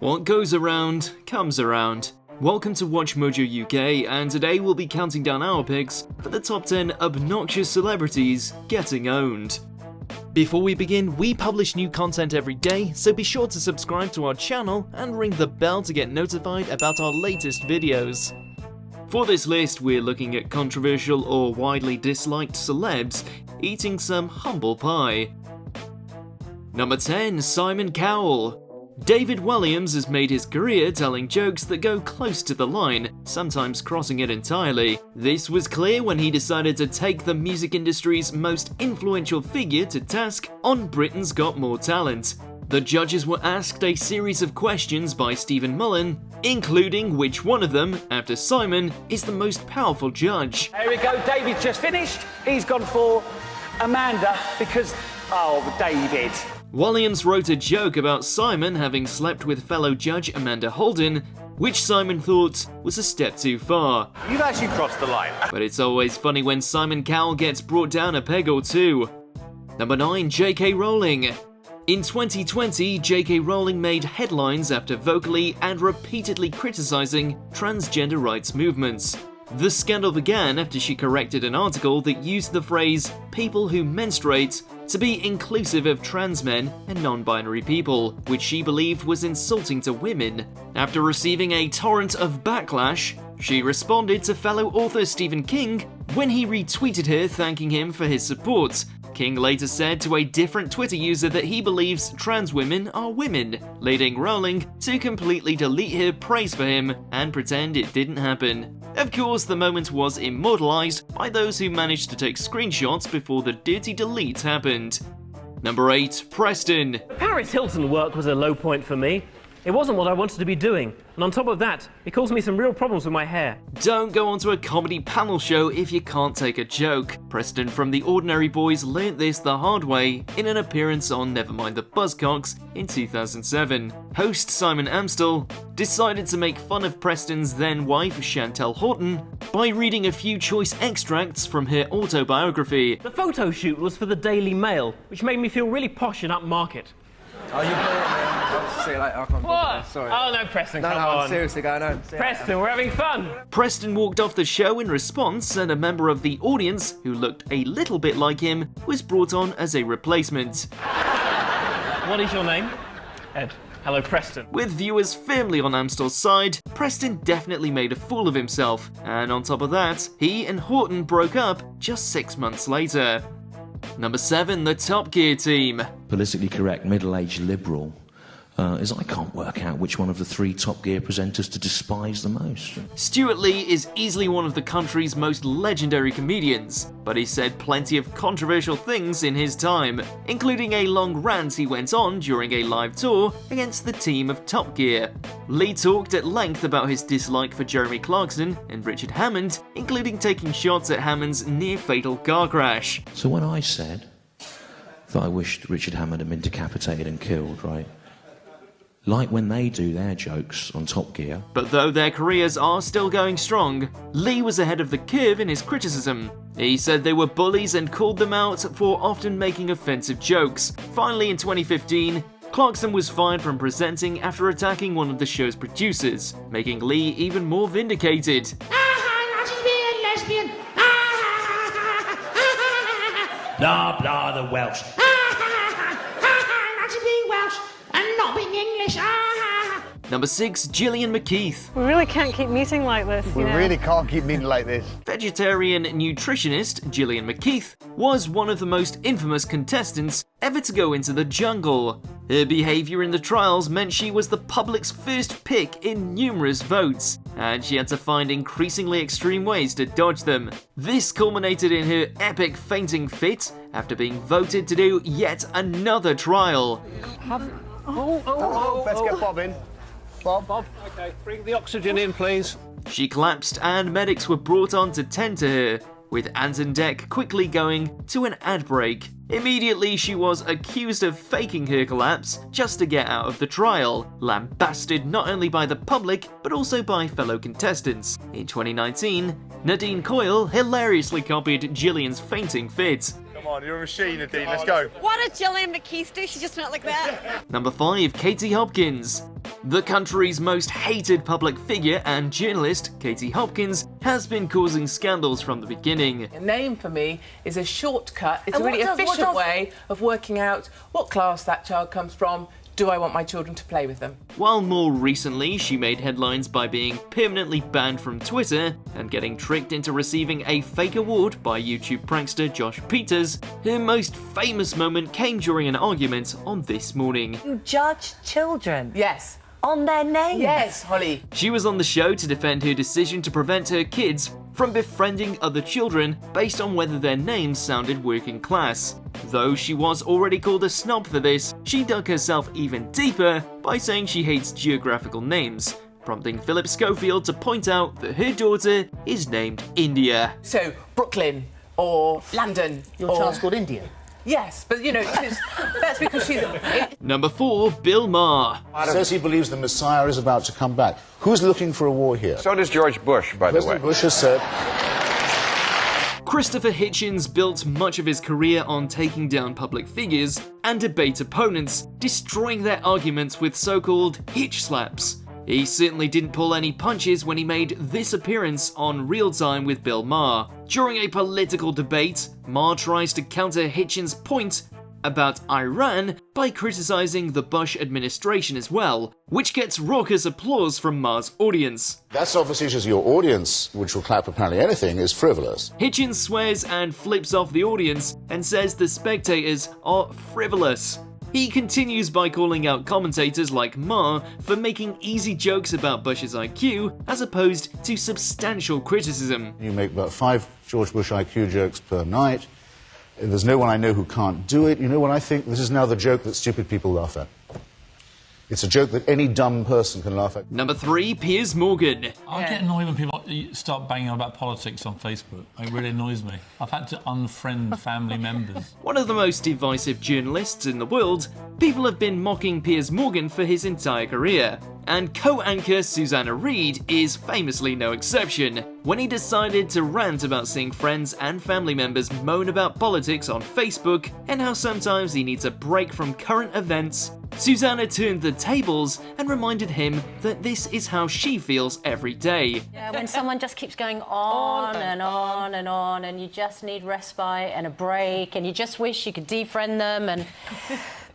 What goes around, comes around. Welcome to WatchMojo UK, and today we'll be counting down our picks for the top 10 obnoxious celebrities getting owned. Before we begin, we publish new content every day, so be sure to subscribe to our channel and ring the bell to get notified about our latest videos. For this list, we're looking at controversial or widely disliked celebs eating some humble pie. Number 10. Simon Cowell. David Williams has made his career telling jokes that go close to the line, sometimes crossing it entirely. This was clear when he decided to take the music industry's most influential figure to task on Britain's Got More Talent. The judges were asked a series of questions by Stephen Mullen, including which one of them, after Simon, is the most powerful judge. Here we go, David's just finished. He's gone for Amanda because... oh, David. Williams wrote a joke about Simon having slept with fellow judge Amanda Holden, which Simon thought was a step too far. You've actually crossed the line. But it's always funny when Simon Cowell gets brought down a peg or two. Number 9. J.K. Rowling. In 2020, J.K. Rowling made headlines after vocally and repeatedly criticizing transgender rights movements. The scandal began after she corrected an article that used the phrase "people who menstruate" to be inclusive of trans men and non-binary people, which she believed was insulting to women. After receiving a torrent of backlash, she responded to fellow author Stephen King when he retweeted her thanking him for his support. King later said to a different Twitter user that he believes trans women are women, leading Rowling to completely delete her praise for him and pretend it didn't happen. Of course, the moment was immortalized by those who managed to take screenshots before the dirty delete happened. Number 8. Preston. Paris Hilton work was a low point for me. It wasn't what I wanted to be doing, and on top of that, it caused me some real problems with my hair. Don't go onto a comedy panel show if you can't take a joke. Preston from The Ordinary Boys learnt this the hard way in an appearance on Nevermind the Buzzcocks in 2007. Host Simon Amstel decided to make fun of Preston's then-wife Chantel Horton by reading a few choice extracts from her autobiography. The photo shoot was for the Daily Mail, which made me feel really posh and upmarket. Oh, you I'll see you later. I can't What? Sorry. Oh no, Preston, come I'm on. seriously going home. Preston, we're having fun. Preston walked off the show in response, and a member of the audience, who looked a little bit like him, was brought on as a replacement. What is your name? Ed. Hello, Preston. With viewers firmly on Amstel's side, Preston definitely made a fool of himself, and on top of that, he and Horton broke up just 6 months later. Number 7. The Top Gear team. Politically correct, middle-aged liberal, is I can't work out which one of the 3 Top Gear presenters to despise the most. Stuart Lee is easily one of the country's most legendary comedians, but he said plenty of controversial things in his time, including a long rant he went on during a live tour against the team of Top Gear. Lee talked at length about his dislike for Jeremy Clarkson and Richard Hammond, including taking shots at Hammond's near-fatal car crash. So when I said that I wished Richard Hammond had been decapitated and killed, right? Like when they do their jokes on Top Gear. But though their careers are still going strong, Lee was ahead of the curve in his criticism. He said they were bullies and called them out for often making offensive jokes. Finally, in 2015, Clarkson was fired from presenting after attacking one of the show's producers, making Lee even more vindicated. Blah blah the Welsh. Number 6. Gillian McKeith. We really can't keep meeting like this, We really can't keep meeting like this. Vegetarian nutritionist Gillian McKeith was one of the most infamous contestants ever to go into the jungle. Her behaviour in the trials meant she was the public's first pick in numerous votes, and she had to find increasingly extreme ways to dodge them. This culminated in her epic fainting fit after being voted to do yet another trial. Let's get Bob in. Bob. Okay, bring the oxygen in, please. She collapsed and medics were brought on to tend to her, with Anton Deck quickly going to an ad break. Immediately she was accused of faking her collapse just to get out of the trial, lambasted not only by the public but also by fellow contestants. In 2019, Nadine Coyle hilariously copied Gillian's fainting fit. Come on, you're a machine, Nadine, let's go. What did Gillian McKeith do? She just went like that. Number 5. Katie Hopkins. The country's most hated public figure and journalist, Katie Hopkins, has been causing scandals from the beginning. A name for me is a shortcut. It's a really efficient way of working out what class that child comes from. Do I want my children to play with them? While more recently she made headlines by being permanently banned from Twitter and getting tricked into receiving a fake award by YouTube prankster Josh Peters, her most famous moment came during an argument on This Morning. You judge children? Yes. On their names? Yes, Holly. She was on the show to defend her decision to prevent her kids from befriending other children based on whether their names sounded working class. Though she was already called a snob for this, she dug herself even deeper by saying she hates geographical names, prompting Philip Schofield to point out that her daughter is named India. So, Brooklyn or London. Your child's called India? Yes, but you know, that's because she's... Number 4, Bill Maher. Says he believes the Messiah is about to come back. Who's looking for a war here? So does George Bush, by the way. President Bush has said... Christopher Hitchens built much of his career on taking down public figures and debate opponents, destroying their arguments with so-called hitch slaps. He certainly didn't pull any punches when he made this appearance on Real Time with Bill Maher. During a political debate, Maher tries to counter Hitchens' point about Iran by criticizing the Bush administration as well, which gets raucous applause from Maher's audience. That's obviously just your audience, which will clap apparently anything, is frivolous. Hitchens swears and flips off the audience and says the spectators are frivolous. He continues by calling out commentators like Maher for making easy jokes about Bush's IQ as opposed to substantial criticism. You make about 5 George Bush IQ jokes per night. There's no one I know who can't do it. You know what I think? This is now the joke that stupid people laugh at. It's a joke that any dumb person can laugh at. Number 3, Piers Morgan. I get annoyed when people start banging on about politics on Facebook. It really annoys me. I've had to unfriend family members. One of the most divisive journalists in the world, people have been mocking Piers Morgan for his entire career. And co-anchor Susanna Reid is famously no exception. When he decided to rant about seeing friends and family members moan about politics on Facebook and how sometimes he needs a break from current events, Susanna turned the tables and reminded him that this is how she feels every day. Yeah, when someone just keeps going on and on and on, and you just need respite and a break, and you just wish you could defriend them,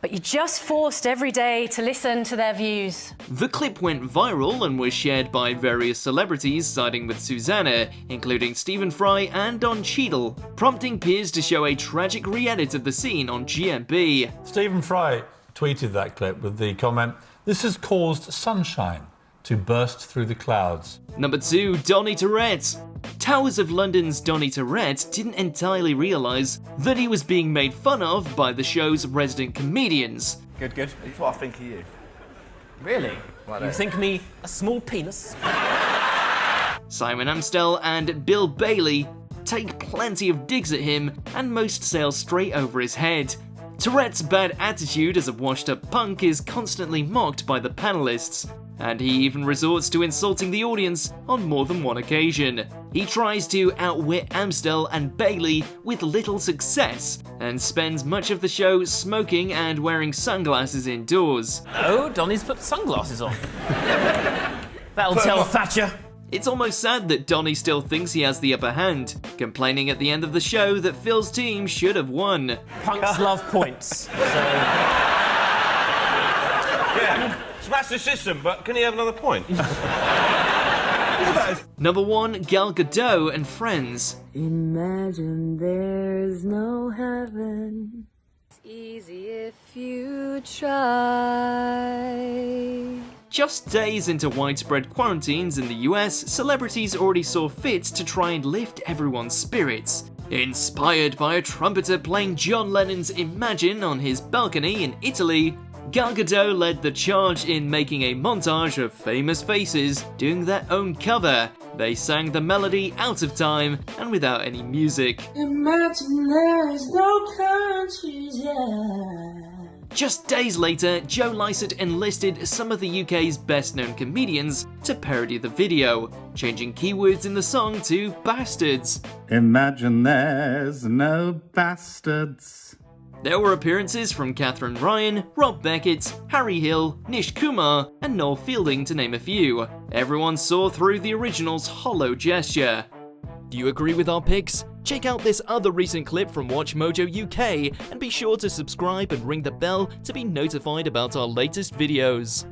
but you're just forced every day to listen to their views. The clip went viral and was shared by various celebrities siding with Susanna, including Stephen Fry and Don Cheadle, prompting Piers to show a tragic re-edit of the scene on GMB. Stephen Fry tweeted that clip with the comment, "This has caused sunshine to burst through the clouds." Number 2, Donny Tourette. Towers of London's Donny Tourette didn't entirely realise that he was being made fun of by the show's resident comedians. Good, good. That's what I think of you. Really? Like You that. think me a small penis? Simon Amstell and Bill Bailey take plenty of digs at him, and most sail straight over his head. Tourette's bad attitude as a washed-up punk is constantly mocked by the panellists, and he even resorts to insulting the audience on more than one occasion. He tries to outwit Amstell and Bailey with little success, and spends much of the show smoking and wearing sunglasses indoors. Oh, Donny's put sunglasses on. That'll tell Thatcher. It's almost sad that Donny still thinks he has the upper hand, complaining at the end of the show that Phil's team should have won. Punks love points. Yeah, smash the system, but can he have another point? Number 1, Gal Gadot and Friends. Imagine there's no heaven. It's easy if you try. Just days into widespread quarantines in the US, celebrities already saw fit to try and lift everyone's spirits. Inspired by a trumpeter playing John Lennon's Imagine on his balcony in Italy, Gal Gadot led the charge in making a montage of famous faces doing their own cover. They sang the melody out of time and without any music. Imagine there's no countries, yeah. Just days later, Joe Lycett enlisted some of the UK's best-known comedians to parody the video, changing keywords in the song to bastards. Imagine there's no bastards. There were appearances from Catherine Ryan, Rob Beckett, Harry Hill, Nish Kumar, and Noel Fielding, to name a few. Everyone saw through the original's hollow gesture. Do you agree with our picks? Check out this other recent clip from WatchMojo UK and be sure to subscribe and ring the bell to be notified about our latest videos.